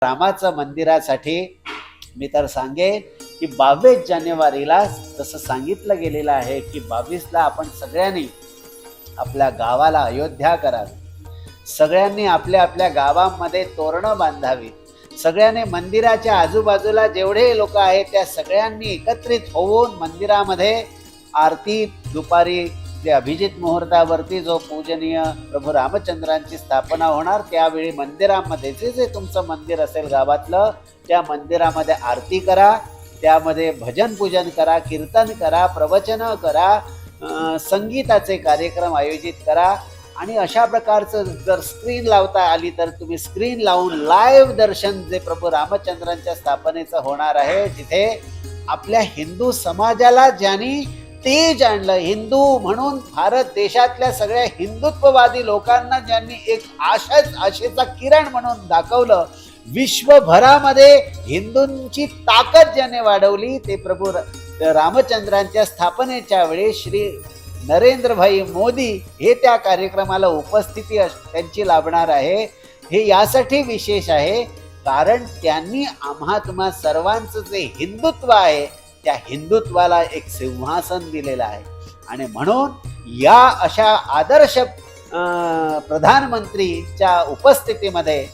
रामाचं मंदिरासाठी मी तर सांगेन की 22 जानेवारीला जसं सांगितलं गेलेलं आहे की 22ला आपण सगळ्यांनी आपल्या गावाला अयोध्या करावी, सगळ्यांनी आपल्या आपल्या गावांमध्ये तोरणं बांधावी, सगळ्यांनी मंदिराच्या आजूबाजूला जेवढे लोक आहेत त्या सगळ्यांनी एकत्रित होऊन मंदिरामध्ये आरती दुपारी जे अभिजित मुहूर्तावरती जो पूजनीय प्रभू रामचंद्रांची स्थापना होणार त्यावेळी मंदिरामध्ये जे जे तुमचं मंदिर असेल गावातलं त्या मंदिरामध्ये आरती करा, त्यामध्ये भजन पूजन करा, कीर्तन करा, प्रवचन करा, संगीताचे कार्यक्रम आयोजित करा आणि अशा प्रकारचं जर स्क्रीन लावता आली तर तुम्ही स्क्रीन लावून लाईव्ह दर्शन जे प्रभू रामचंद्रांच्या स्थापनेचं होणार आहे, जिथे आपल्या हिंदू समाजाला ज्यांनी तेज आणलं, हिंदू म्हणून भारत देशातल्या सगळ्या हिंदुत्ववादी लोकांना ज्यांनी एक आशेचा किरण म्हणून दाखवलं, विश्वभरामध्ये हिंदूंची ताकद ज्याने वाढवली, ते प्रभू रामचंद्रांच्या स्थापनेच्या वेळी श्री नरेंद्रभाई मोदी हे त्या कार्यक्रमाला उपस्थिती त्यांची लाभणार आहे। हे यासाठी विशेष आहे कारण त्यांनी आम्हा तुम्हा सर्वांचं जे हिंदुत्व आहे त्या हिंदुत्वाला एक सिंहासन दिलेलं आहे आणि म्हणून या अशा आदर्श प्रधानमंत्रीच्या उपस्थितीमध्ये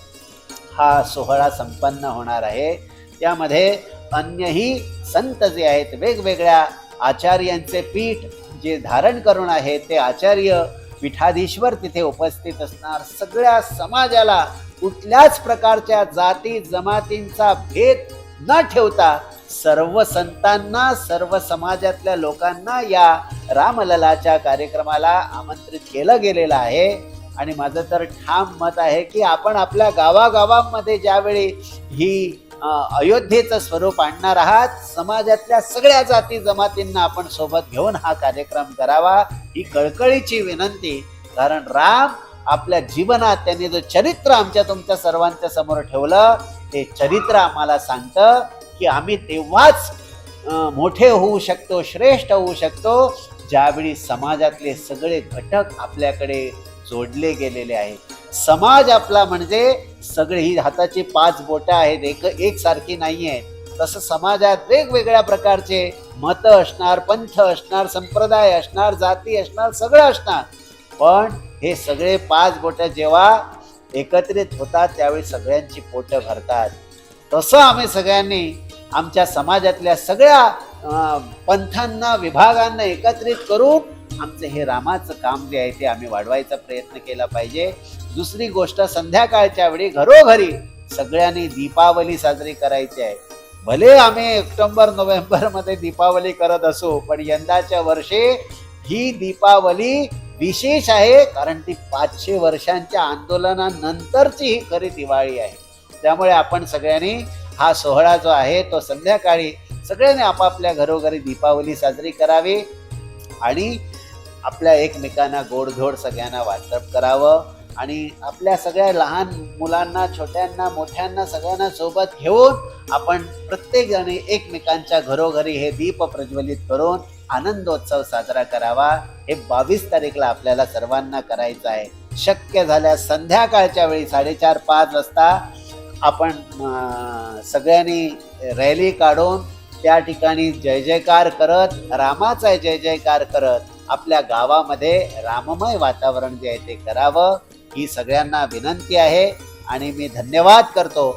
हा सोहळा संपन्न होणार आहे। त्यामध्ये अन्यही संत जे आहेत, वेगवेगळ्या आचार्यांचे पीठ जे धारण करून आहे ते आचार्य पीठाधीश्वर तिथे उपस्थित असणार। सगळ्या समाजाला कुठल्याच प्रकारच्या जाती जमातींचा भेद न ठेवता सर्व संतांना, सर्व समाजातल्या लोकांना या रामललाच्या कार्यक्रमाला आमंत्रित केलं गेलेलं आहे आणि माझं तर ठाम मत आहे की आपण आपल्या गावागावांमध्ये ज्यावेळी ही अयोध्येचं स्वरूप आणणार आहात, समाजातल्या सगळ्या जाती जमातींना आपण सोबत घेऊन हा कार्यक्रम करावा, ही कळकळीची विनंती। कारण राम आपल्या जीवनात त्यांनी जो चरित्र आमच्या तुमच्या सर्वांच्या समोर ठेवलं, ते चरित्र आम्हाला सांगतं की आम्ही तेव्हाच मोठे होऊ शकतो, श्रेष्ठ होऊ शकतो, ज्यावेळी समाजातले सगळे घटक आपल्याकडे जोडले गेलेले आहेत। समाज आपला म्हणजे सगळे, ही हाताची 5 बोटं आहेत, एकसारखी नाही आहे, तसं समाजात वेगवेगळ्या प्रकारचे मत असणार, पंथ असणार, संप्रदाय असणार, जाती असणार, सगळं असणार, पण हे सगळे 5 बोटं जेव्हा एकत्रित होतात त्यावेळी सगळ्यांची पोटं भरतात। तसं आम्ही सगळ्यांनी आमच्या समाजातल्या सगळ्या पंथांना, विभागांना एकत्रित करून आमचं हे रामाचं काम जे आहे ते आम्ही वाढवायचा प्रयत्न केला पाहिजे। दुसरी गोष्ट, संध्याकाळच्या वेळी घरोघरी सगळ्यांनी दीपावली साजरी करायची आहे। भले आम्ही ऑक्टोबर नोव्हेंबर मध्ये दीपावली करत असू, पण यंदाच्या वर्षी ही दीपावली विशेष आहे कारण ती 500 वर्षांच्या आंदोलनानंतरची ही खरी दिवाळी आहे। त्यामुळे आपण सगळ्यांनी हा सोहळा जो आहे तो संध्याकाळी सगळ्यांनी आपापल्या घरोघरी दीपावली साजरी करावी आणि आपल्या एकमेकांना गोडधोड सगळ्यांना वाटप करावं आणि आपल्या सगळ्या लहान मुलांना, छोट्यांना, मोठ्यांना सगळ्यांना सोबत घेऊन आपण प्रत्येक जणी एकमेकांच्या घरोघरी हे दीप प्रज्वलित करून आनंदोत्सव साजरा करावा। हे 22 तारीखला आपल्याला सर्वांना करायचं आहे। शक्य झाल्यास संध्याकाळच्या वेळी 4:30-5 वाजता आपण सगळ्यांनी रॅली काढून त्या ठिकाणी जय जयकार करत, रामाचा जय जयकार करत आपल्या गावामध्ये राममय वातावरण जे आहे ते करावं, ही सगळ्यांना विनंती आहे। आणि मी धन्यवाद करतो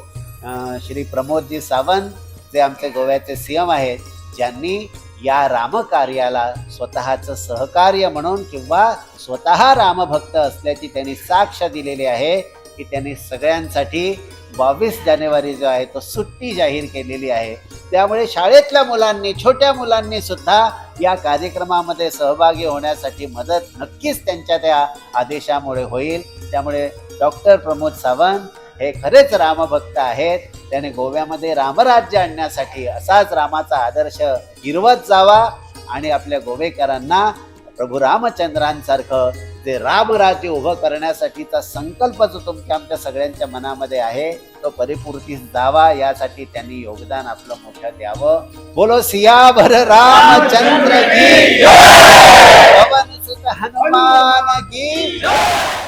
श्री प्रमोदजी सावंत जे आमचे गोव्याचे सीएम आहेत, ज्यांनी या रामकार्याला स्वतःचं सहकार्य म्हणून किंवा स्वतः रामभक्त असल्याची त्यांनी साक्ष दिलेली आहे की त्यांनी सगळ्यांसाठी 22 जानेवारी जो आहे तो सुट्टी जाहीर केलेली आहे। त्यामुळे शाळेतल्या मुलांनी, छोट्या मुलांनी सुद्धा या कार्यक्रमामध्ये सहभागी होण्यासाठी मदत नक्कीच त्यांच्या त्या आदेशामुळे होईल। त्यामुळे डॉक्टर प्रमोद सावंत हे खरेच रामभक्त आहेत। त्याने गोव्यामध्ये रामराज्य आणण्यासाठी असाच रामाचा आदर्श गिरवत जावा आणि आपल्या गोवेकरांना प्रभू रामचंद्रांसारखं जे रामराज्य उभं करण्यासाठीचा संकल्प जो तुमच्या आमच्या सगळ्यांच्या मनामध्ये आहे तो परिपूर्तीस जावा, यासाठी त्यांनी योगदान आपलं मोठं द्यावं। बोलो सियावर रामचंद्र की जय, पवन सुत हनुमान की जय।